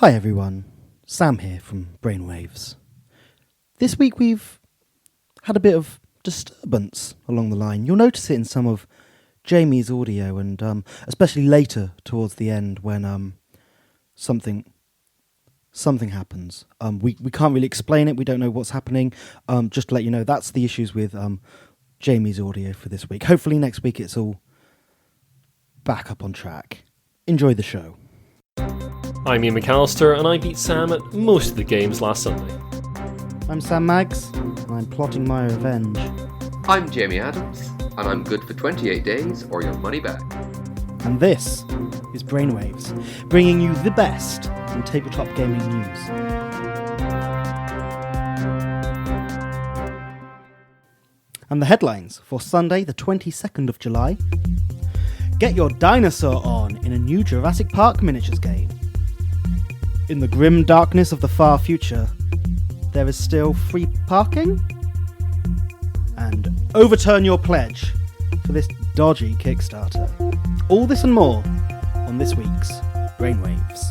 Hi everyone, Sam here from Brainwaves. This week we've had a bit of disturbance along the line. You'll notice it in some of Jamie's audio and especially later towards the end when something happens. We can't really explain it, we don't know what's happening. Just to let you know, that's the issues with Jamie's audio for this week. Hopefully next week it's all back up on track. Enjoy the show. I'm Iain McAllister, and I beat Sam at most of the games last Sunday. I'm Sam Maggs, and I'm plotting my revenge. I'm Jamie Adams, and I'm good for 28 days or your money back. And this is Brainwaves, bringing you the best in tabletop gaming news. And the headlines for Sunday, the 22nd of July. Get your dinosaur on in a new Jurassic Park miniatures game. In the grim darkness of the far future, there is still free parking? And overturn your pledge for this dodgy Kickstarter. All this and more on this week's Brainwaves.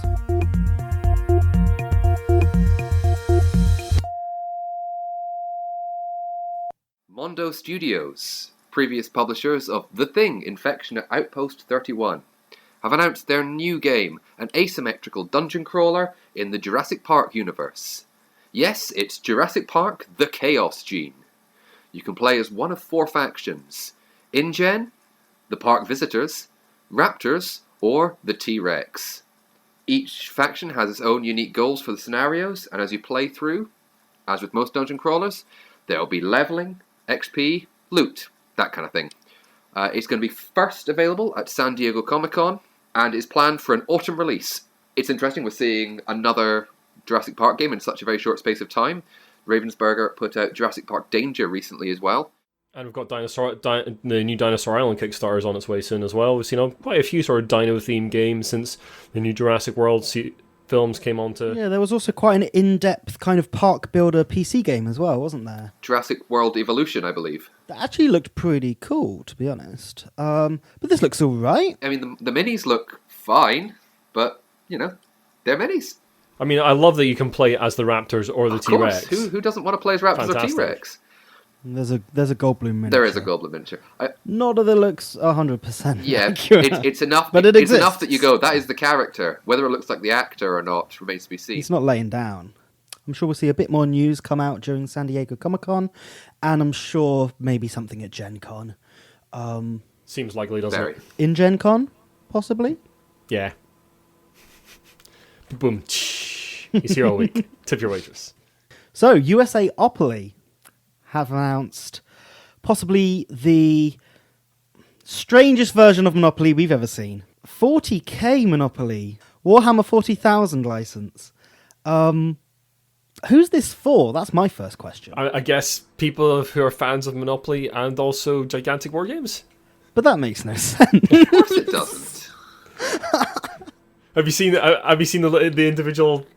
Mondo Studios, previous publishers of The Thing, Infection at Outpost 31, have announced their new game, an asymmetrical dungeon crawler in the Jurassic Park universe. Yes, it's Jurassic Park, the Chaos Gene. You can play as one of four factions: InGen, the Park Visitors, Raptors, or the T-Rex. Each faction has its own unique goals for the scenarios, and as you play through, as with most dungeon crawlers, there will be leveling, XP, loot, that kind of thing. It's going to be first available at San Diego Comic-Con, and is planned for an autumn release. It's interesting, we're seeing another Jurassic Park game in such a very short space of time. Ravensburger put out Jurassic Park Danger recently as well. And we've got the new Dinosaur Island Kickstarters on its way soon as well. We've seen quite a few sort of dino-themed games since the new Jurassic World films came on to... Yeah, there was also quite an in-depth kind of park builder PC game as well, wasn't there? Jurassic World Evolution, I believe. That actually looked pretty cool, to be honest. But this looks all right. I mean, the minis look fine, but, you know, they're minis. I mean, I love that you can play as the Raptors or the T-Rex. Who doesn't want to play as Raptors Fantastic. or T-Rex? There's a Goldblum miniature. There is a Goldblum miniature. Not that it looks 100% Yeah, accurate. it's enough. But it's exists. enough that you go, that is the character. Whether it looks like the actor or not remains to be seen. He's not laying down. I'm sure we'll see a bit more news come out during San Diego Comic-Con, and I'm sure maybe something at Gen Con. Seems likely, doesn't Very. it? In Gen Con, possibly? Yeah. Boom. He's here all week. Tip your waitress. So, USA Opoly have announced possibly the strangest version of Monopoly we've ever seen. 40k Monopoly. Warhammer 40,000 license. Who's this for? That's my first question. I guess people who are fans of Monopoly and also gigantic board games. But that makes no sense. Of course it doesn't. Have you seen the individual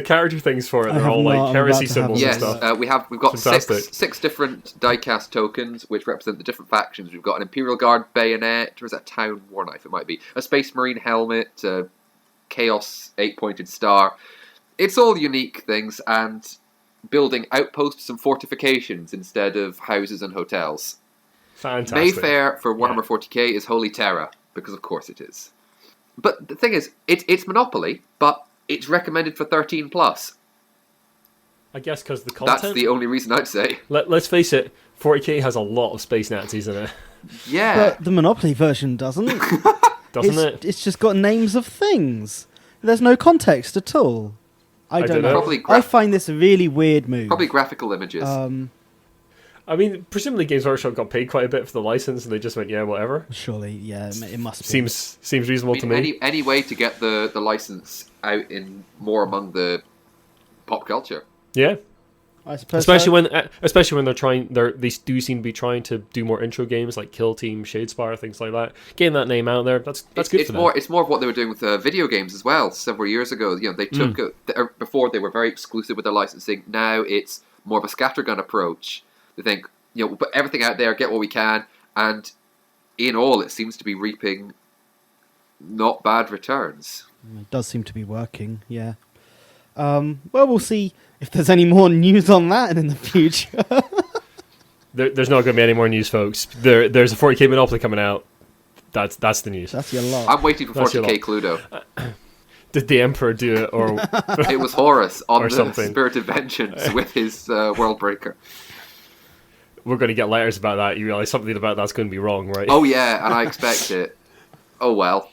character things for it? They're all like heresy symbols and Yes, stuff. we've got Fantastic. six different diecast tokens which represent the different factions. We've got an Imperial Guard bayonet, or is that a Town War Knife? It might be a Space Marine helmet, a Chaos 8-pointed star. It's all unique things and building outposts and fortifications instead of houses and hotels. Fantastic. Mayfair for Warhammer 40k is Holy Terra, because of course it is. But the thing is, it's Monopoly, but it's recommended for 13 plus. I guess because the content. That's the only reason I'd say. Let's face it, 40k has a lot of space Nazis in it, Yeah. But the Monopoly version doesn't. doesn't it? It's just got names of things. There's no context at all. I don't know. Probably I find this a really weird move. Probably graphical images. I mean, presumably Games Workshop got paid quite a bit for the license, and they just went, yeah, whatever. Surely, yeah, it must be. Seems reasonable to me. Any way to get the license out in more among the pop culture. Yeah. I suppose Especially when they do seem to be trying to do more intro games like Kill Team, Shadespire, things like that. Getting that name out there, that's good It's for more. them. It's more of what they were doing with video games as well. Several years ago, you know, they took before they were very exclusive with their licensing. Now it's more of a scattergun approach. They think, you know, we'll put everything out there, get what we can, and in all, it seems to be reaping not bad returns. It does seem to be working, yeah. Well, we'll see if there's any more news on that in the future. There's not going to be any more news, folks. There's a 40k Monopoly coming out. That's the news. That's your lot. I'm waiting for That's your 40k Cluedo. Did the Emperor do it, or It was Horus on Or the something. Spirit of Vengeance with his World Breaker. we're going to get letters about that? You realise something about that's going to be wrong, right? Oh yeah, and I expect it. Oh well.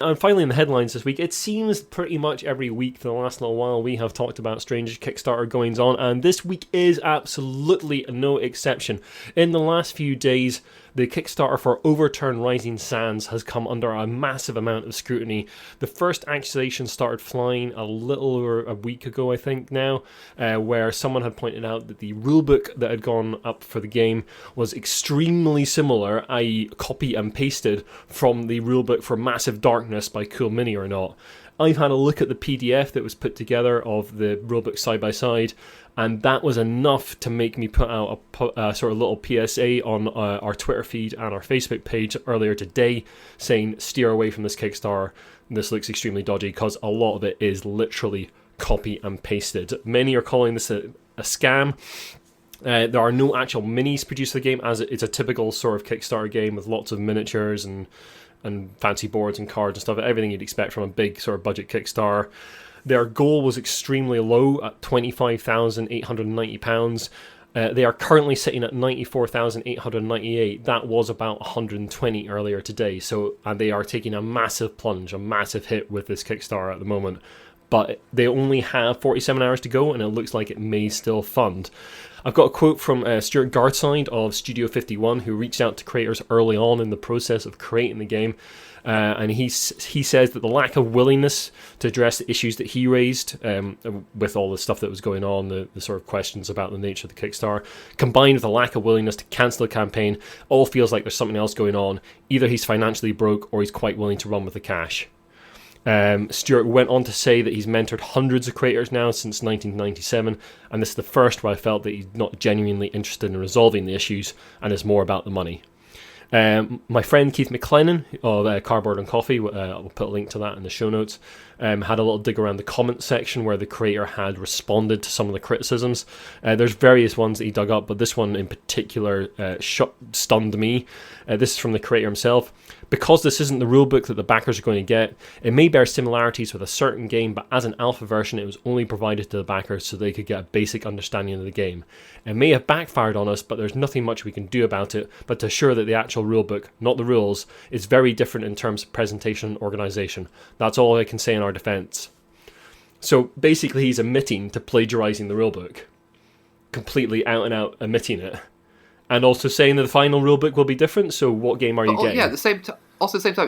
And finally, in the headlines this week, it seems pretty much every week for the last little while we have talked about strange Kickstarter goings on, and this week is absolutely no exception. In the last few days, the Kickstarter for Overturn Rising Sands has come under a massive amount of scrutiny. The first accusation started flying a little over a week ago, I think now, where someone had pointed out that the rulebook that had gone up for the game was extremely similar, i.e. copy and pasted from the rulebook for Massive Darkness by Cool Mini or not. I've had a look at the PDF that was put together of the rulebook side by side, and that was enough to make me put out a sort of little PSA on our Twitter feed and our Facebook page earlier today, saying steer away from this Kickstarter. This looks extremely dodgy because a lot of it is literally copy and pasted. Many are calling this a scam. There are no actual minis produced for the game, as it's a typical sort of Kickstarter game with lots of miniatures and fancy boards and cards and stuff, everything you'd expect from a big sort of budget Kickstarter. Their goal was extremely low at £25,890. They are currently sitting at £94,898. That was about 120 earlier today. So, and they are taking a massive plunge, a massive hit with this Kickstarter at the moment. But they only have 47 hours to go, and it looks like it may still fund. I've got a quote from Stuart Gardside of Studio 51, who reached out to creators early on in the process of creating the game. And he says that the lack of willingness to address the issues that he raised with all the stuff that was going on, the sort of questions about the nature of the Kickstarter, combined with the lack of willingness to cancel the campaign, all feels like there's something else going on. Either he's financially broke or he's quite willing to run with the cash. Stuart went on to say that he's mentored hundreds of creators now since 1997, and this is the first where I felt that he's not genuinely interested in resolving the issues and is more about the money. My friend Keith McLennan of Cardboard and Coffee, I'll put a link to that in the show notes, had a little dig around the comments section where the creator had responded to some of the criticisms. There's various ones that he dug up, but this one in particular stunned me. This is from the creator himself. Because this isn't the rulebook that the backers are going to get, it may bear similarities with a certain game, but as an alpha version it was only provided to the backers so they could get a basic understanding of the game. It may have backfired on us, but there's nothing much we can do about it, but to assure that the actual rulebook, not the rules, is very different in terms of presentation and organisation. That's all I can say in our defence. So basically he's admitting to plagiarising the rulebook. Completely out and out admitting it. And also saying that the final rulebook will be different, so what game are you getting? Yeah, at the same time,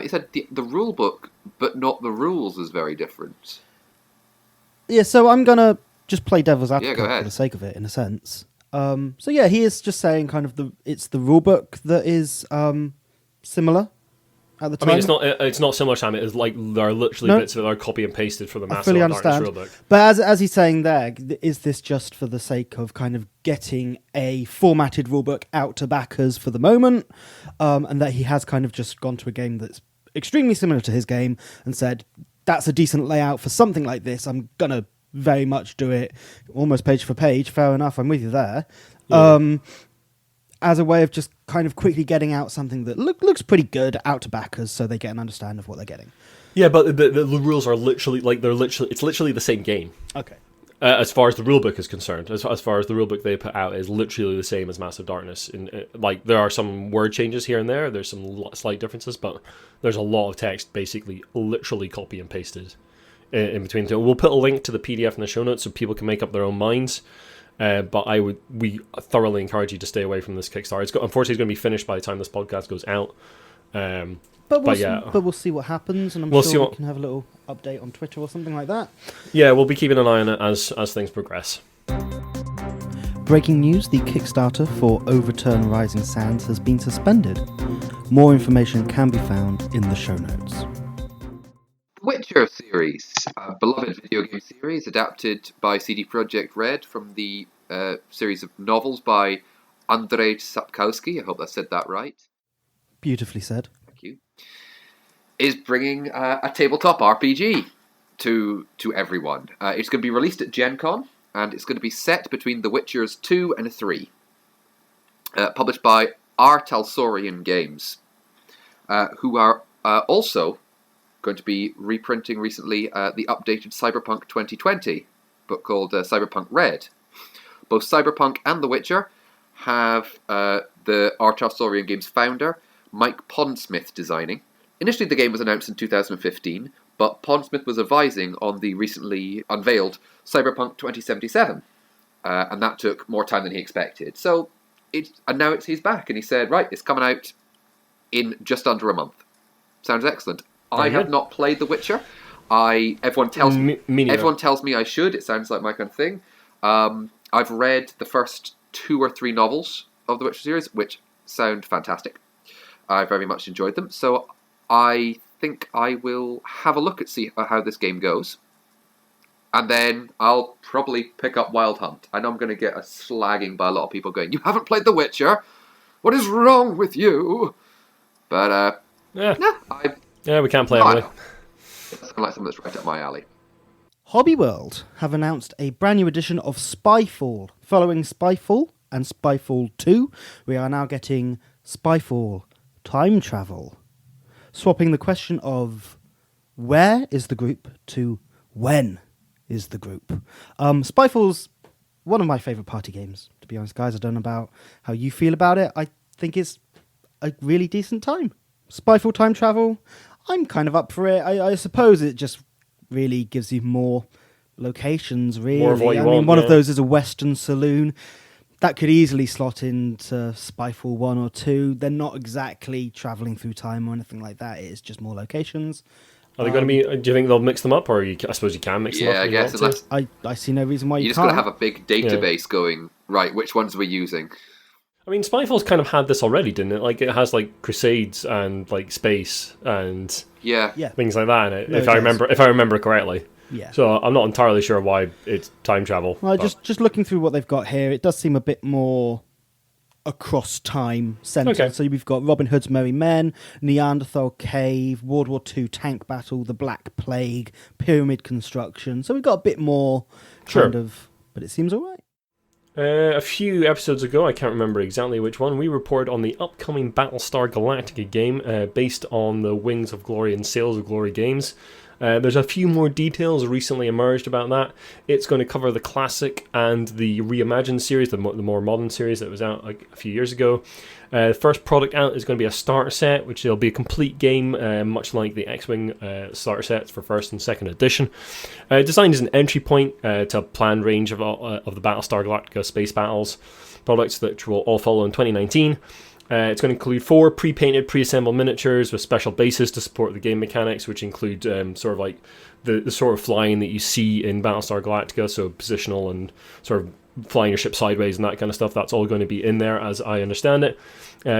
he said the rulebook, but not the rules, is very different. Yeah, so I'm going to just play devil's advocate go ahead. for the sake of it, in a sense. So yeah, he is just saying kind of it's the rulebook that is similar at the time. I mean, it's not similar, Sam. It's like there are literally bits that are copy and pasted from the Massive Darkness rulebook. But as he's saying there, is this just for the sake of kind of getting a formatted rulebook out to backers for the moment, and that he has kind of just gone to a game that's extremely similar to his game and said, that's a decent layout for something like this, I'm going to very much do it almost page for page, fair enough, I'm with you there. Yeah. As a way of just kind of quickly getting out something that looks pretty good out to backers so they get an understanding of what they're getting. Yeah, but the rules are literally, it's literally the same game. Okay. As far as the rulebook is concerned, as far as the rulebook they put out is literally the same as Massive Darkness. There are some word changes here and there, there's some slight differences, but there's a lot of text basically literally copy and pasted in between. We'll put a link to the PDF in the show notes so people can make up their own minds. But we thoroughly encourage you to stay away from this Kickstarter. Unfortunately, it's going to be finished by the time this podcast goes out. But we'll see what happens, and I'm sure we can have a little update on Twitter or something like that. Yeah, we'll be keeping an eye on it as things progress. Breaking news, the Kickstarter for Overturn Rising Sands has been suspended. More information can be found in the show notes. Witcher series, a beloved video game series adapted by CD Projekt Red from the series of novels by Andrzej Sapkowski, I hope I said that right. Beautifully said. Thank you. Is bringing a tabletop RPG. to everyone. It's going to be released at Gen Con, and it's going to be set between The Witchers 2 and 3. Published by Talsorian Games, who are also going to be reprinting recently the updated Cyberpunk 2020 book called Cyberpunk Red. Both Cyberpunk and The Witcher have the Talsorian Games founder, Mike Pondsmith, designing. Initially, the game was announced in 2015, but Pondsmith was advising on the recently unveiled Cyberpunk 2077, and that took more time than he expected. So, now he's back, and he said, right, it's coming out in just under a month. Sounds excellent. I have not played The Witcher. Everyone tells me I should. It sounds like my kind of thing. I've read the first 2 or 3 novels of the Witcher series, which sound fantastic. I very much enjoyed them, so I think I will have a look at see how this game goes. And then I'll probably pick up Wild Hunt. I know I'm going to get a slagging by a lot of people going, "You haven't played The Witcher? What is wrong with you?" But, we can't play it. It sounds like something that's right up my alley. Hobby World have announced a brand new edition of Spyfall. Following Spyfall and Spyfall 2, we are now getting Spyfall Time Travel. Swapping the question of where is the group to when is the group. Spyfall's one of my favourite party games, to be honest, guys. I don't know about how you feel about it. I think it's a really decent time. Spyfall Time Travel, I'm kind of up for it. I suppose it just really gives you more locations, really. More of what you want, one of those is a Western saloon. That could easily slot into Spyfall 1 or 2. They're not exactly travelling through time or anything like that. It's just more locations. Are they going to be... Do you think they'll mix them up, or I suppose you can mix them up? Yeah, I guess. Unless, I see no reason why you just can't. got to have a big database going, right, which ones are we using? I mean, Spyfall's kind of had this already, didn't it? Like, it has, like, Crusades and, like, space and things like that in it, if I remember correctly. Yeah. So I'm not entirely sure why it's time travel. Well, just looking through what they've got here, it does seem a bit more across time centred. Okay. So we've got Robin Hood's Merry Men, Neanderthal Cave, World War II tank battle, the Black Plague, pyramid construction. So we've got a bit more kind of, but it seems all right. A few episodes ago, I can't remember exactly which one, we reported on the upcoming Battlestar Galactica game based on the Wings of Glory and Sails of Glory games. There's a few more details recently emerged about that. It's going to cover the classic and the reimagined series, the more modern series that was out like a few years ago. The first product out is going to be a starter set, which will be a complete game, much like the X-Wing starter sets for first and second edition. Designed as an entry point to a planned range of the Battlestar Galactica space battles products that will all follow in 2019. It's going to include 4 pre-painted, pre-assembled miniatures with special bases to support the game mechanics, which include sort of like the sort of flying that you see in Battlestar Galactica, so positional and sort of flying your ship sideways and that kind of stuff. That's all going to be in there, as I understand it.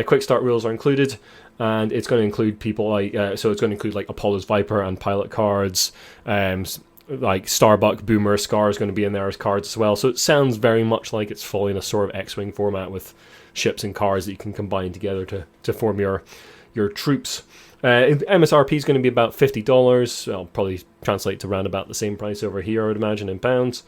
Quick start rules are included, and it's going to include people like so it's going to include like Apollo's Viper and pilot cards. Like Starbuck, Boomer, Scar is going to be in there as cards as well. So it sounds very much like it's following a sort of X-Wing format with ships and cars that you can combine together to form your troops. MSRP is going to be about $50. I'll probably translate to around about the same price over here, I would imagine, in pounds.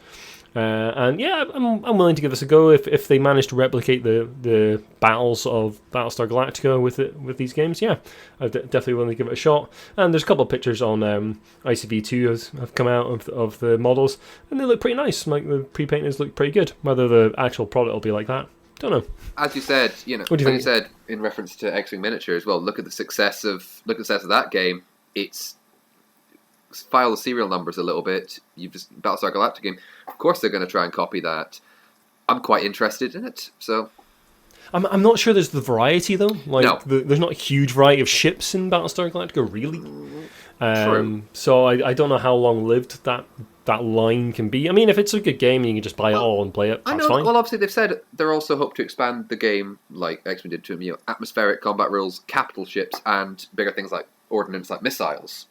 And yeah, I'm willing to give this a go if they manage to replicate the battles of Battlestar Galactica with these games. Yeah, I'm definitely willing to give it a shot. And there's a couple of pictures on ICV2 have come out of the models, and they look pretty nice. Like the pre-painters look pretty good. Whether the actual product will be like that, don't know. As you said, what do you think? You said in reference to X-Wing miniatures. Well, look at the success of that game. It's file the serial numbers a little bit. You've just Battlestar Galactica game. Of course, they're going to try and copy that. I'm quite interested in it. So, I'm not sure there's the variety though. Like, no. There's not a huge variety of ships in Battlestar Galactica, really. True. So I don't know how long lived that line can be. I mean, if it's a good game and you can just buy it all and play it, that's fine. Well, obviously they've said they're also hope to expand the game, like X-Men did to them. Atmospheric combat rules, capital ships, and bigger things like ordnance, like missiles.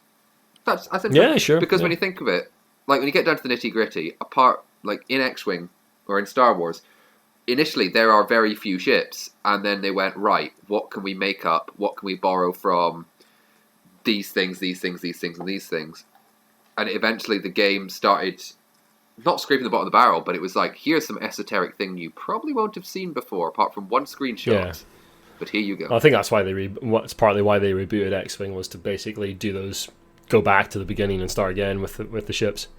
That's interesting. Yeah, sure. Because when you think of it, like when you get down to the nitty gritty, apart like in X-Wing or in Star Wars, initially there are very few ships, and then they went, right, what can we make up? What can we borrow from these things, and these things? And eventually the game started not scraping the bottom of the barrel, but it was like, here's some esoteric thing you probably won't have seen before, apart from one screenshot. Yeah. But here you go. I think that's why what's partly why they rebooted X-Wing, was to basically go back to the beginning and start again with the ships.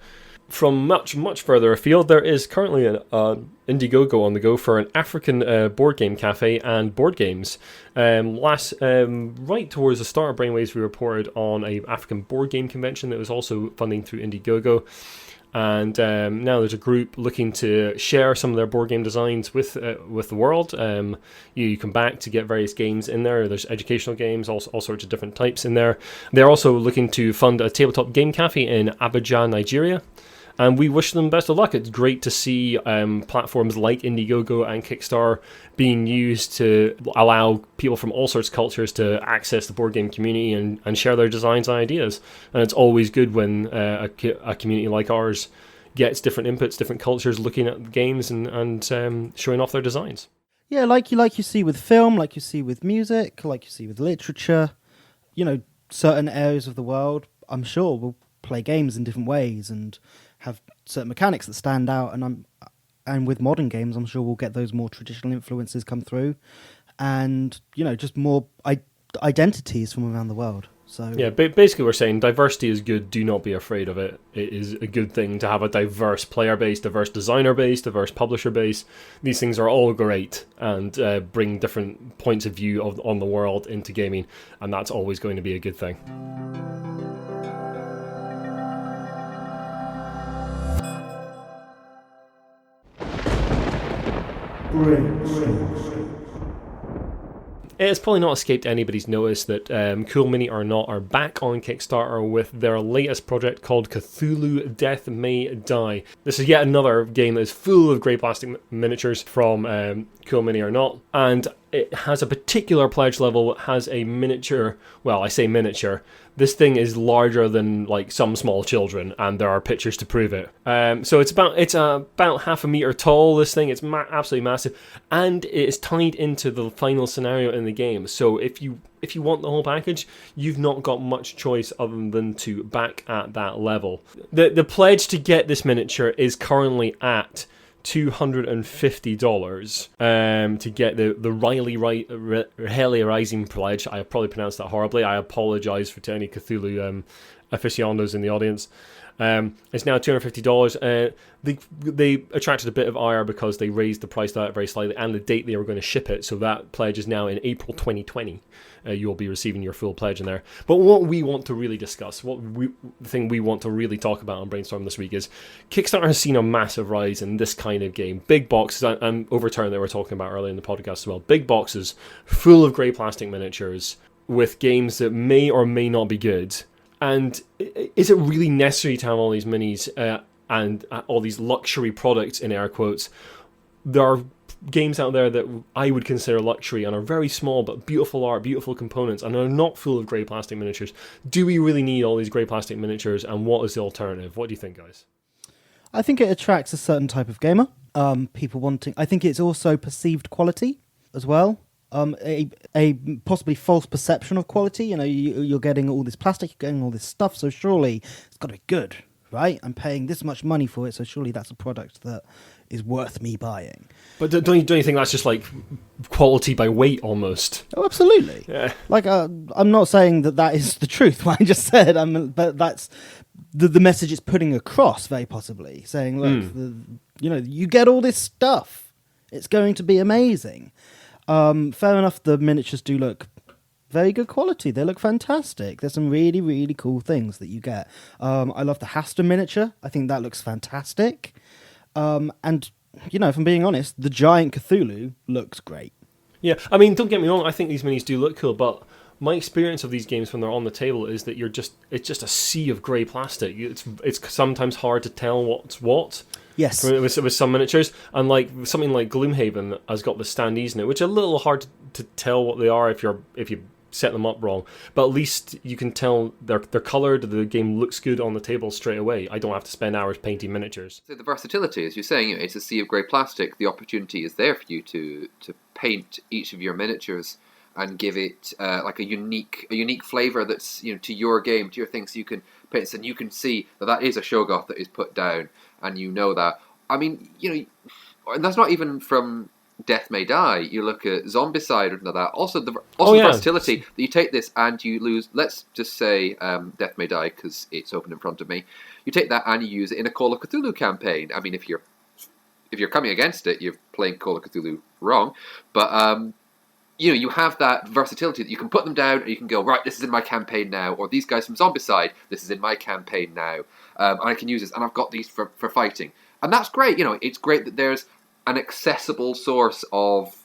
From much further afield, there is currently an Indiegogo on the go for an African board game cafe and board games. Right towards the start of Brainwaves, we reported on a African board game convention that was also funding through Indiegogo. And now there's a group looking to share some of their board game designs with the world. You come back to get various games in there. There's educational games, all sorts of different types in there. They're also looking to fund a tabletop game cafe in Abidjan, Nigeria. And we wish them best of luck. It's great to see platforms like Indiegogo and Kickstarter being used to allow people from all sorts of cultures to access the board game community and share their designs and ideas. And it's always good when a community like ours gets different inputs, different cultures looking at the games and showing off their designs. Yeah, like you see with film, like you see with music, like you see with literature. Certain areas of the world, I'm sure, will play games in different ways and have certain mechanics that stand out, and with modern games, I'm sure we'll get those more traditional influences come through, and just more identities from around the world. So yeah, basically we're saying diversity is good. Do not be afraid of it. It is a good thing to have a diverse player base, diverse designer base, diverse publisher base. These things are all great and bring different points of view on the world into gaming, and that's always going to be a good thing. It's probably not escaped anybody's notice that Cool Mini or Not are back on Kickstarter with their latest project called Cthulhu Death May Die. This is yet another game that is full of grey plastic miniatures from Cool Mini or Not, and it has a particular pledge level. It has a miniature, well, I say miniature, this thing is larger than like some small children, and there are pictures to prove it. So it's about half a meter tall. This thing, it's absolutely massive, and it is tied into the final scenario in the game. So if you want the whole package, you've not got much choice other than to back at that level. The pledge to get this miniature is currently at $250 to get the Riley Rising pledge. I probably pronounced that horribly. I apologise to any Cthulhu aficionados in the audience. It's now $250. They attracted a bit of ire because they raised the price of that very slightly and the date they were going to ship it. So that pledge is now in April 2020. You'll be receiving your full pledge in there. But what we want to really discuss, the thing we want to really talk about on Brainstorm this week is Kickstarter has seen a massive rise in this kind of game. Big boxes, and Overturn that we were talking about earlier in the podcast as well. Big boxes full of grey plastic miniatures with games that may or may not be good. And is it really necessary to have all these minis and all these luxury products in air quotes? There are games out there that I would consider luxury and are very small but beautiful art, beautiful components, and are not full of grey plastic miniatures. Do we really need all these grey plastic miniatures, and what is the alternative? What do you think, guys? I think it attracts a certain type of gamer. People wanting. I think it's also perceived quality as well. A possibly false perception of quality. You're getting all this plastic, you're getting all this stuff, so surely it's got to be good, right? I'm paying this much money for it, so surely that's a product that is worth me buying. But don't you think that's just like quality by weight almost? Oh, absolutely. Yeah. Like, I'm not saying that is the truth, what I just said, but that's the message it's putting across, very possibly, saying, look, you get all this stuff, it's going to be amazing. Fair enough, the miniatures do look very good quality. They look fantastic. There's some really, really cool things that you get. I love the Hasta miniature. I think that looks fantastic. And, if I'm being honest, the giant Cthulhu looks great. Yeah, I mean, don't get me wrong, I think these minis do look cool, but my experience of these games when they're on the table is that it's just a sea of grey plastic. It's sometimes hard to tell what's what. Yes. With some miniatures, and like something like Gloomhaven has got the standees in it, which are a little hard to tell what they are if you set them up wrong. But at least you can tell they're coloured. The game looks good on the table straight away. I don't have to spend hours painting miniatures. So the versatility, as you're saying, it's a sea of grey plastic. The opportunity is there for you to paint each of your miniatures and give it like a unique flavor that's to your game, to your thing, so you can put, and you can see that is a Shoggoth that is put down, and that. I mean, and that's not even from Death May Die. You look at Zombicide and that. Also the versatility that you take this and you lose. Let's just say Death May Die because it's open in front of me. You take that and you use it in a Call of Cthulhu campaign. I mean, if you're coming against it, you're playing Call of Cthulhu wrong. But you have that versatility that you can put them down and you can go, right, this is in my campaign now, or these guys from Zombicide, this is in my campaign now, and I can use this, and I've got these for fighting. And that's great. It's great that there's an accessible source of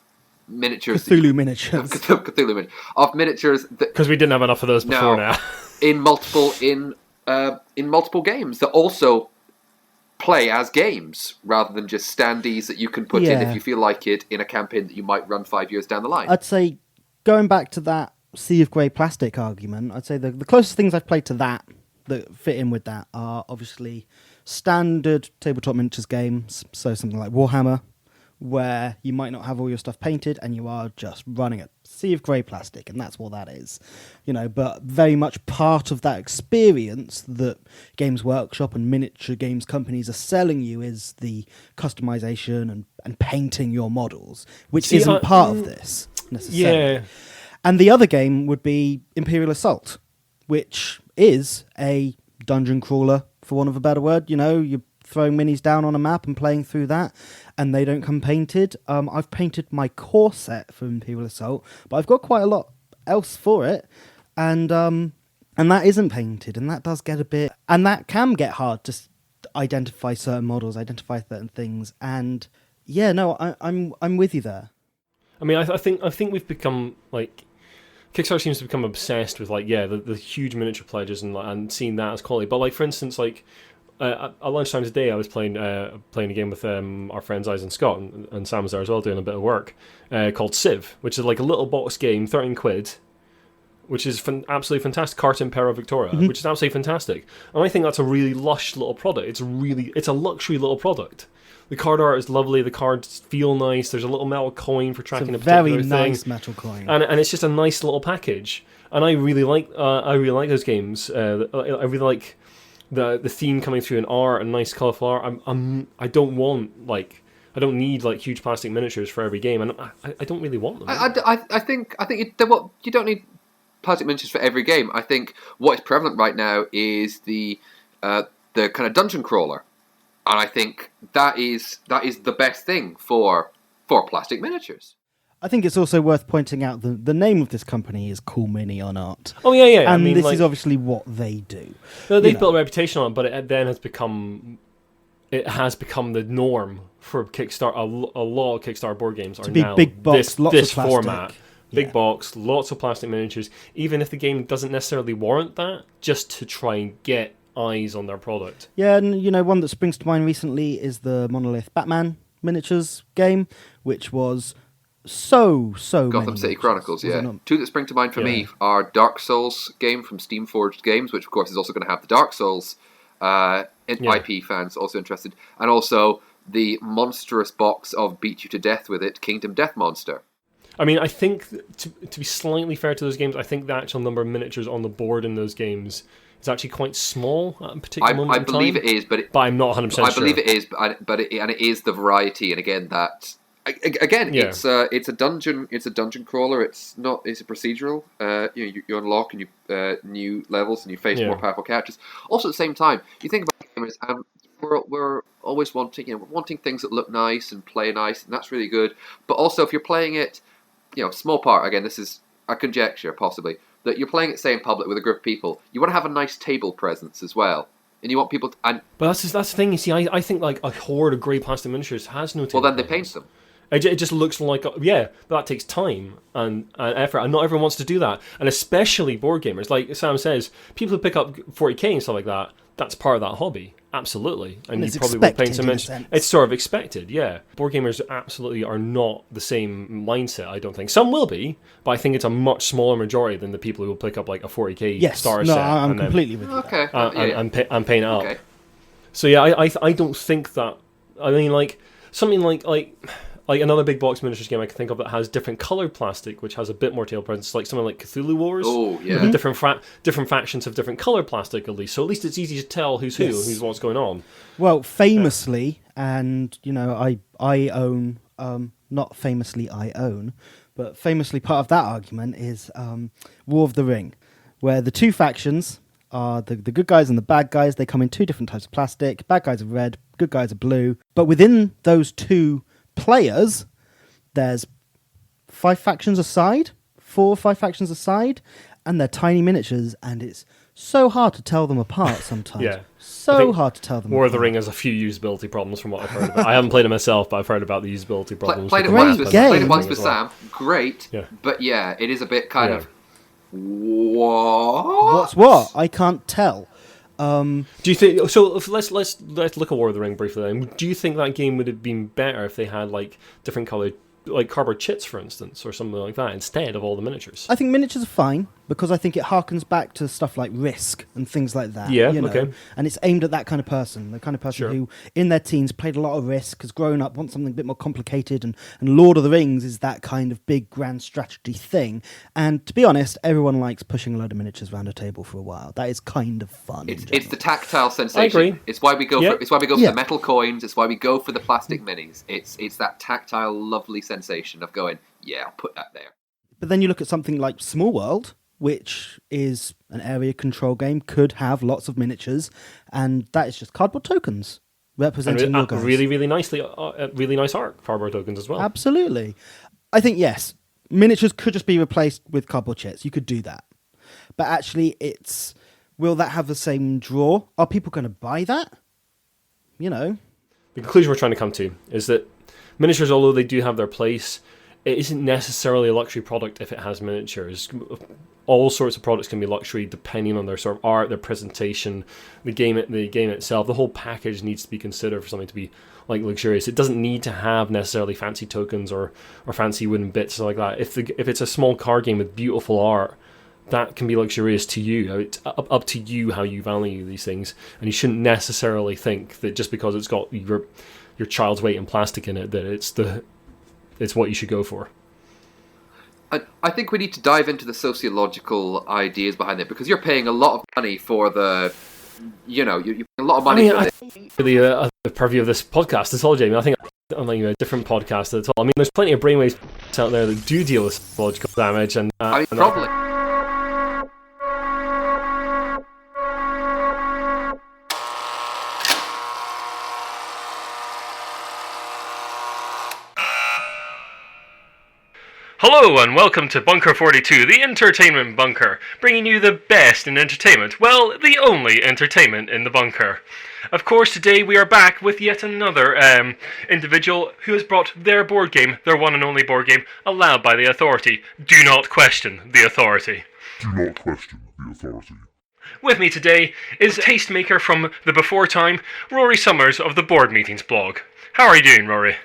miniatures. Cthulhu miniatures. Of miniatures. Because we didn't have enough of those before now. in multiple games that also play as games rather than just standees that you can put in if you feel like it in a campaign that you might run 5 years down the line. I'd say, going back to that Sea of Grey plastic argument, I'd say the closest things I've played to that fit in with that are obviously standard tabletop miniatures games, so something like Warhammer, where you might not have all your stuff painted and you are just running a sea of grey plastic, and that's what that is. But very much part of that experience that Games Workshop and miniature games companies are selling you is the customization and painting your models, which isn't part of this necessarily. Yeah. And the other game would be Imperial Assault, which is a dungeon crawler, for want of a better word. You're throwing minis down on a map and playing through that, and they don't come painted. I've painted my core set for Imperial Assault, but I've got quite a lot else for it, and that isn't painted, and that does get a bit, and that can get hard to identify certain models, identify certain things, and I'm with you there. I mean, I think we've become like. Kickstarter seems to become obsessed with the huge miniature pledges and seeing that as quality. But for instance, at lunchtime today, I was playing a game with our friends Iain and Scott, and Sam was there as well doing a bit of work, called Civ, which is like a little box game, 13 quid, which is absolutely fantastic. Carte Impera Victoria, which is absolutely fantastic. And I think that's a really lush little product. It's a luxury little product. The card art is lovely. The cards feel nice. There's a little metal coin for tracking a particular thing. Very nice metal coin, and it's just a nice little package. And I really like those games. I really like the theme coming through in art and nice colourful art. I don't need huge plastic miniatures for every game, and I don't really want them. I think you don't need plastic miniatures for every game. I think what is prevalent right now is the kind of dungeon crawler. And I think that is the best thing for plastic miniatures. I think it's also worth pointing out the name of this company is Cool Mini on Art. Oh yeah. And this is obviously what they do. They've built a reputation on it, but it then has become the norm for Kickstarter. A lot of Kickstarter board games are now big box, lots this of plastic. format. Big box, lots of plastic miniatures. Even if the game doesn't necessarily warrant that, just to try and get eyes on their product. Yeah, and one that springs to mind recently is the Monolith Batman miniatures game, which was so Gotham City Chronicles, Two that spring to mind for me are Dark Souls game from Steamforged Games, which of course is also going to have the Dark Souls IP fans also interested, and also the monstrous box of Beat You to Death with It, Kingdom Death Monster. I mean, I think to be slightly fair to those games, I think the actual number of miniatures on the board in those games is actually quite small at a particular moment in time. I believe it is, but I'm not 100% sure. I believe it is, but it is the variety, and again it's a dungeon crawler. It's a procedural. You unlock and you new levels and you face more powerful characters. Also, at the same time, you think about gamers, we're always wanting things that look nice and play nice, and that's really good. But also, if you're playing it, small part again. This is a conjecture, possibly. That you're playing it, say, in public with a group of people, you want to have a nice table presence as well, and you want people to. But that's the thing. You see, I think a horde of grey plastic miniatures has no table. Well, then they presence. paint them. It just looks like but that takes time and effort, and not everyone wants to do that. And especially board gamers, like Sam says, people who pick up 40k and stuff like that. That's part of that hobby, absolutely. And you probably will paint some mention. It's sort of expected, yeah. Board gamers absolutely are not the same mindset, I don't think. Some will be, but I think it's a much smaller majority than the people who will pick up a 40k starter set. I'm completely with you. Okay. And paint it up. Okay. So I don't think that. I mean, something like like another big box miniatures game I can think of that has different coloured plastic, which has a bit more table presence, like something like Cthulhu Wars. Oh, yeah. With different factions have different coloured plastic, at least. So at least it's easy to tell who's who, who's what's going on. Well, famously, and I own, not famously I own, but famously part of that argument is War of the Ring, where the two factions are the good guys and the bad guys. They come in two different types of plastic. Bad guys are red, good guys are blue. But within those two players, there's 4 or 5 factions aside, and they're tiny miniatures, and it's so hard to tell them apart sometimes. Yeah. So hard to tell them War apart. of the Ring has a few usability problems from what I've heard about. I haven't played it myself, but I've heard about the usability problems. Played it Great once with game. Sam. Great. Yeah. But yeah, it is a bit kind of... What? What's what? I can't tell. Do you think so? Let's look at War of the Ring briefly. Then, do you think that game would have been better if they had like different coloured, like cardboard chits, for instance, or something like that, instead of all the miniatures? I think miniatures are fine because I think it harkens back to stuff like Risk and things like that. Yeah, you know? okay. And it's aimed at that kind of person, the kind of person Sure. who, in their teens, played a lot of Risk, has grown up, wants something a bit more complicated, and Lord of the Rings is that kind of big, grand strategy thing. And to be honest, everyone likes pushing a load of miniatures around a table for a while. That is kind of fun. It's the tactile sensation. I agree. It's why we go Yeah. for Yeah. the metal coins. It's why we go for the plastic minis. It's that tactile, lovely sensation of going, yeah, I'll put that there. But then you look at something like Small World, which is an area control game, could have lots of miniatures, and that is just cardboard tokens representing your guys. Really, really nicely, really nice art cardboard tokens as well. Absolutely. I think, yes, miniatures could just be replaced with cardboard chits. You could do that. But actually, will that have the same draw? Are people going to buy that? You know? The conclusion we're trying to come to is that miniatures, although they do have their place, it isn't necessarily a luxury product if it has miniatures. All sorts of products can be luxury depending on their sort of art, their presentation, the game itself. The whole package needs to be considered for something to be like luxurious. It doesn't need to have necessarily fancy tokens or fancy wooden bits like that. If it's a small card game with beautiful art, that can be luxurious to you. It's up to you how you value these things, and you shouldn't necessarily think that just because it's got your child's weight in plastic in it that it's what you should go for. I think we need to dive into the sociological ideas behind it, because you're paying a lot of money for the... you're paying a lot of money for this. Really, the purview of this podcast is all, Jamie. I think I'm like a different podcast at all. I mean, there's plenty of Brainwaves out there that do deal with psychological damage, and Probably. Hello and welcome to Bunker 42, the entertainment bunker, bringing you the best in entertainment, well, the only entertainment in the bunker. Of course, today we are back with yet another individual who has brought their board game, their one and only board game, allowed by the authority. Do not question the authority. Do not question the authority. With me today is tastemaker from the Before Time, Rory Summers of the Board Meetings blog. How are you doing, Rory?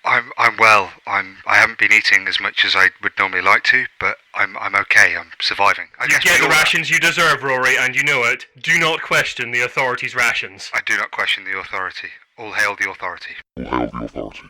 I'm well. I haven't been eating as much as I would normally like to, but I'm okay. I'm surviving. I You guess get we the all- rations you deserve, Rory, and you know it. Do not question the authority's rations. I do not question the authority. All hail the authority. All hail the authority.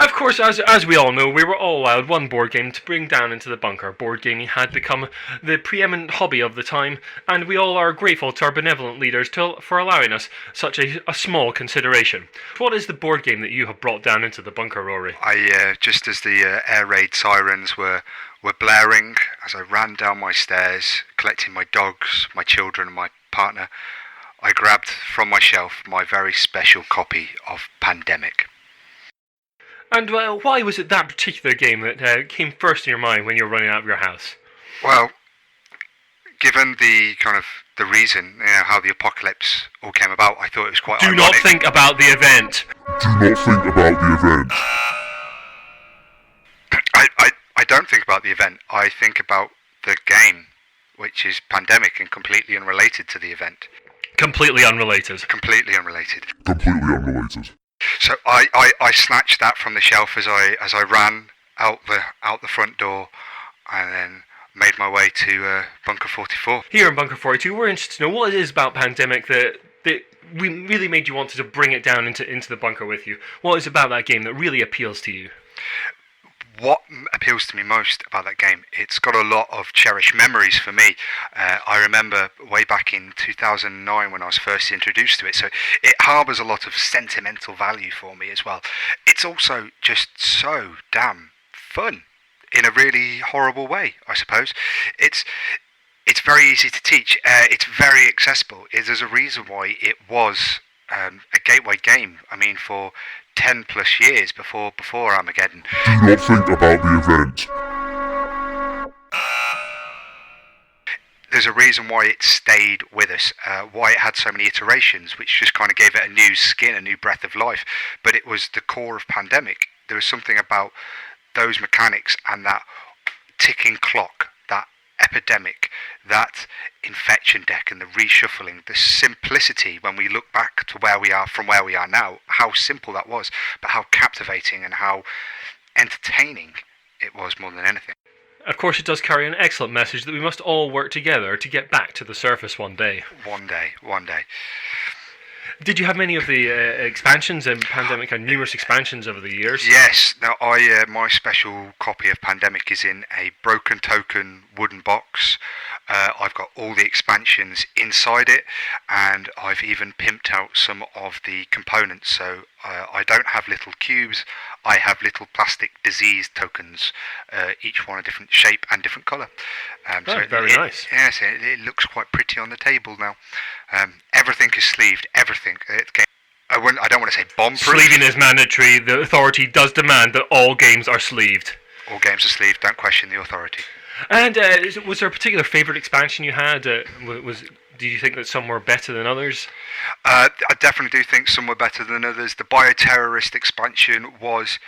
Of course, as we all know, we were all allowed one board game to bring down into the bunker. Board gaming had become the preeminent hobby of the time, and we all are grateful to our benevolent leaders for allowing us such a small consideration. What is the board game that you have brought down into the bunker, Rory? I just as the air raid sirens were blaring, as I ran down my stairs, collecting my dogs, my children, and my partner, I grabbed from my shelf my very special copy of Pandemic. And why was it that particular game that came first in your mind when you were running out of your house? Well, given the kind of the reason, how the apocalypse all came about, I thought it was quite Do ironic. not think about the event. Do not think about the event. I don't think about the event. I think about the game, which is Pandemic and completely unrelated to the event. Completely unrelated. Completely unrelated. Completely unrelated. So I snatched that from the shelf as I ran out the front door, and then made my way to Bunker 44. Here in Bunker 42, we're interested to know what it is about Pandemic that really made you want to bring it down into the bunker with you? What is it about that game that really appeals to you? What appeals to me most about that game, it's got a lot of cherished memories for me. I remember way back in 2009 when I was first introduced to it, so it harbours a lot of sentimental value for me as well. It's also just so damn fun in a really horrible way, I suppose. It's very easy to teach. It's very accessible. There's a reason why it was a gateway game. I mean, for 10 plus years before Armageddon. Do not think about the event. There's a reason why it stayed with us, why it had so many iterations, which just kind of gave it a new skin, a new breath of life. But it was the core of Pandemic. There was something about those mechanics and that ticking clock, that epidemic, that infection deck and the reshuffling, the simplicity when we look back to where we are from where we are now, how simple that was, but how captivating and how entertaining it was more than anything. Of course, it does carry an excellent message that we must all work together to get back to the surface one day. One day. Did you have many of the expansions in Pandemic and numerous expansions over the years? Yes. Now, my special copy of Pandemic is in a broken token wooden box. I've got all the expansions inside it, and I've even pimped out some of the components. So I don't have little cubes. I have little plastic disease tokens, each one a different shape and different colour. Very nice. Yes, it looks quite pretty on the table now. Everything is sleeved. Everything. I don't want to say bomb-proof. Sleeving is mandatory. The authority does demand that all games are sleeved. All games are sleeved. Don't question the authority. And was there a particular favourite expansion you had? Did you think that some were better than others? I definitely do think some were better than others. The bioterrorist expansion was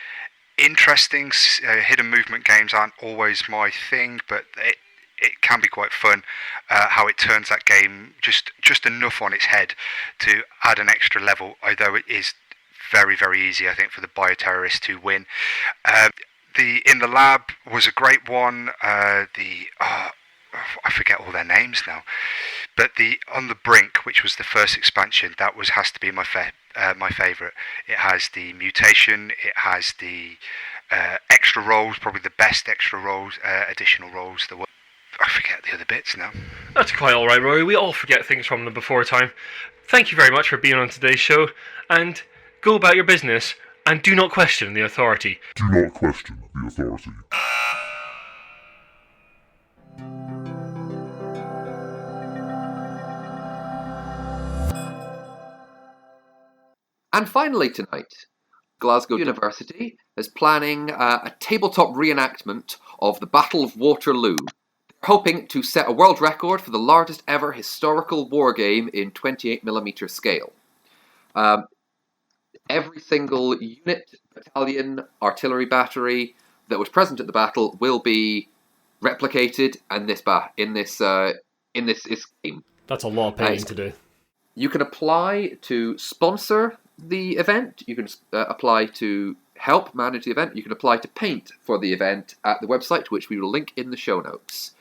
interesting. Hidden movement games aren't always my thing, but it can be quite fun how it turns that game just enough on its head to add an extra level, although it is very, very easy, I think, for the bioterrorist to win. The In the Lab was a great one. I forget all their names now, but the On the Brink, which was the first expansion, that has to be my favourite. It has the mutation. It has the extra roles, probably the best extra roles, additional roles. I forget the other bits now. That's quite all right, Rory. We all forget things from the before time. Thank you very much for being on today's show, and go about your business. And do not question the authority. Do not question the authority. And finally tonight, Glasgow University is planning a tabletop reenactment of the Battle of Waterloo. They're hoping to set a world record for the largest ever historical war game in 28mm scale. Every single unit, battalion, artillery battery that was present at the battle will be replicated in this game. That's a lot of painting to do. You can apply to sponsor the event. You can apply to help manage the event. You can apply to paint for the event at the website, which we will link in the show notes.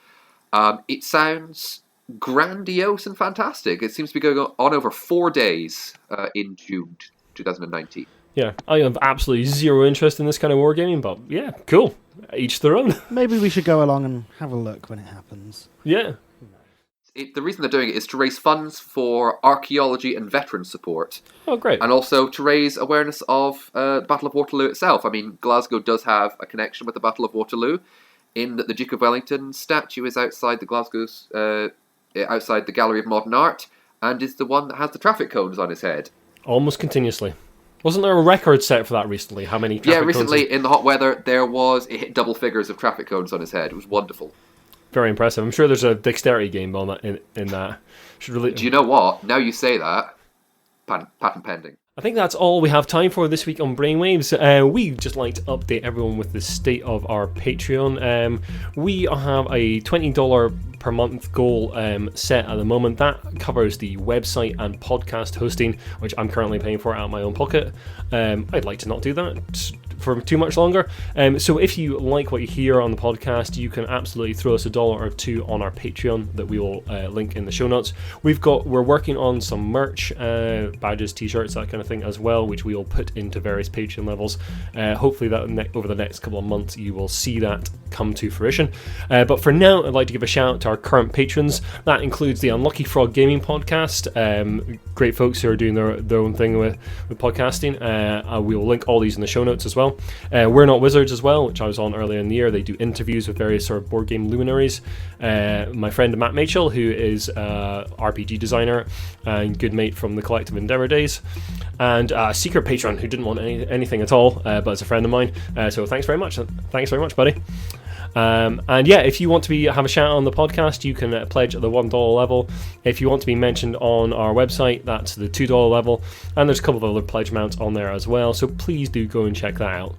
It sounds grandiose and fantastic. It seems to be going on over 4 days in June 2019. Yeah, I have absolutely zero interest in this kind of wargaming, but yeah, cool. Each their own. Maybe we should go along and have a look when it happens. Yeah. The reason they're doing it is to raise funds for archaeology and veteran support. Oh, great. And also to raise awareness of the Battle of Waterloo itself. I mean, Glasgow does have a connection with the Battle of Waterloo, in that the Duke of Wellington statue is outside the outside the Gallery of Modern Art, and is the one that has the traffic cones on his head. Almost continuously. Wasn't there a record set for that recently? How many traffic cones? Yeah, recently in the hot weather, it hit double figures of traffic cones on his head. It was wonderful. Very impressive. I'm sure there's a dexterity game on that in that. Do you know what? Now you say that, patent pending. I think that's all we have time for this week on Brainwaves. We'd just like to update everyone with the state of our Patreon. We have a $20 per month goal set at the moment. That covers the website and podcast hosting, which I'm currently paying for out of my own pocket. I'd like to not do that. for too much longer. So if you like what you hear on the podcast, you can absolutely throw us $1 or $2 on our Patreon that we will link in the show notes. We're working on some merch, badges, t-shirts, that kind of thing as well, which we will put into various Patreon levels. Hopefully that over the next couple of months you will see that come to fruition. But for now, I'd like to give a shout out to our current patrons. That includes the Unlucky Frog Gaming Podcast, great folks who are doing their own thing with podcasting. We will link all these in the show notes as well. We're Not Wizards as well, which I was on earlier in the year. They do interviews with various sort of board game luminaries. My friend Matt Mitchell, who is RPG designer and good mate from the Collective Endeavour days, and a secret patron who didn't want anything at all, but is a friend of mine. So thanks very much, buddy. And yeah, if you want to have a shout out on the podcast, you can pledge at the $1 level. If you want to be mentioned on our website, that's the $2 level, and there's a couple of other pledge amounts on there as well, so please do go and check that out.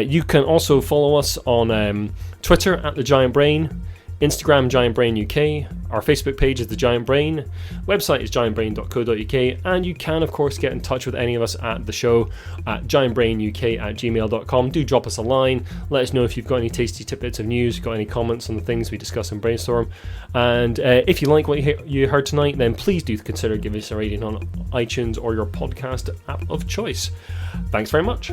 You can also follow us on Twitter at The Giant Brain, Instagram Giant Brain UK, our Facebook page is The Giant Brain, website is giantbrain.co.uk, and you can of course get in touch with any of us at the show at giantbrainuk@gmail.com. Do drop us a line, let us know if you've got any tasty tidbits of news, got any comments on the things we discuss in Brainstorm, and if you like what you heard tonight, then please do consider giving us a rating on iTunes or your podcast app of choice. Thanks very much.